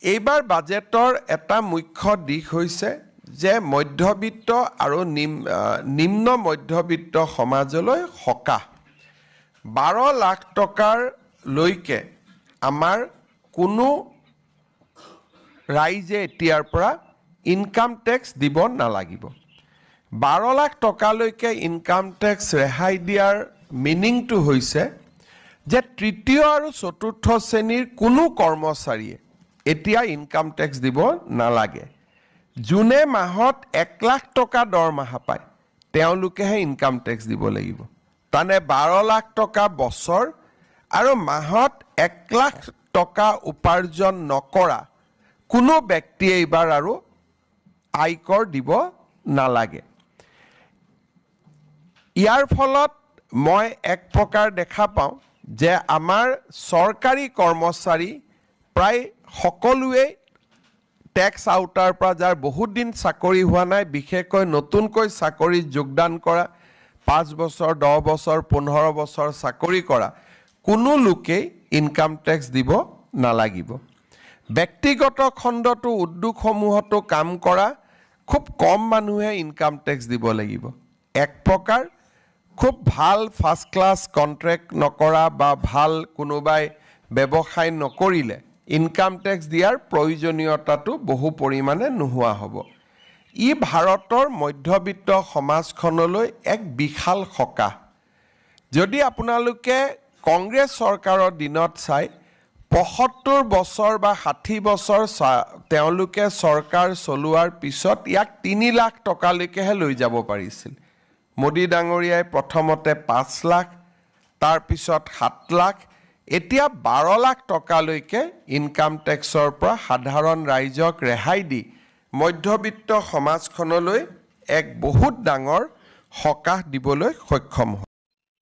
এইবাৰ বাজেটৰ এটা মুখ্য দিশ হৈছে যে মধ্যবিত্ত আৰু নিম্ন মধ্যবিত্ত সমাজলৈ সকাহ 12 লাখ টকাৰ লৈকে আমাৰ কোনো ৰাইজে এতিয়াৰ পৰা ইনকাম টেক্স দিব নালাগিব 12 লাখ টকালৈকে ইনকাম টেক্স ৰেহাই দিয়াৰ মিনিংটো হৈছে যে তৃতীয় আৰু চতুৰ্থ শ্ৰেণীৰ কোনো কৰ্মচাৰীয়ে এতিয়া ইনকাম টেক্স দিব নালাগে জুনে মাহত 1 লাখ টকা দৰমহা পায় তেওঁলোকেহে ইনকাম টেক্স দিব লাগিব তানে 12 লাখ টকা বছৰ আৰু মাহত 1 লাখ টকা উপাৰ্জন নকৰা কোনো ব্যক্তি এইবাৰ আৰু আয়কৰ দিব নালাগে ইয়াৰ ফলত মই এক প্ৰকাৰ দেখা পাওঁ যে আমাৰ চৰকাৰী কৰ্মচাৰী প্ৰায় সকলোৱে ট্যাক্স আউটাৰ পৰা যাৰ বহুত দিন চাকৰি হোৱা নাই বিশেষকৈ নতুনকৈ চাকৰিত যোগদান কৰা 5 বছৰ 10 বছৰ 15 বছৰ চাকৰি কৰা কোনো লোকে ইনকাম টেক্স দিব নালাগিব ব্যক্তিগত খণ্ডটো উদ্যোগসমূহতো কাম কৰা খুব কম মানুহে ইনকাম টেক্স দিব লাগিব এক প্ৰকাৰ খুব ভাল ফাৰ্স্ট ক্লাস কন্ট্ৰাক্ট নকৰা বা ভাল কোনোবাই ব্যৱসায় নকৰিলে ইনকাম টেক্স দিয়াৰ প্ৰয়োজনীয়তাটো বহু পৰিমাণে নোহোৱা হ'ব ই ভাৰতৰ মধ্যবিত্ত সমাজখনলৈ এক বিশাল সকাহ যদি আপোনালোকে কংগ্ৰেছ চৰকাৰৰ দিনত চাই 75 বছৰ বা 60 বছৰ তেওঁলোকে চৰকাৰ চলোৱাৰ পিছত ইয়াক 3 লাখ টকালৈকেহে লৈ যাব পাৰিছিল মোদী ডাঙৰীয়াই প্ৰথমতে 5 লাখ তাৰ পিছত 7 লাখ এতিয়া 12 লাখ টকালৈকে ইনকাম টেক্সৰ পৰা সাধাৰণ ৰাইজক ৰেহাই দি মধ্যবিত্ত সমাজখনলৈ এক বহুত ডাঙৰ সকাহ দিবলৈ সক্ষম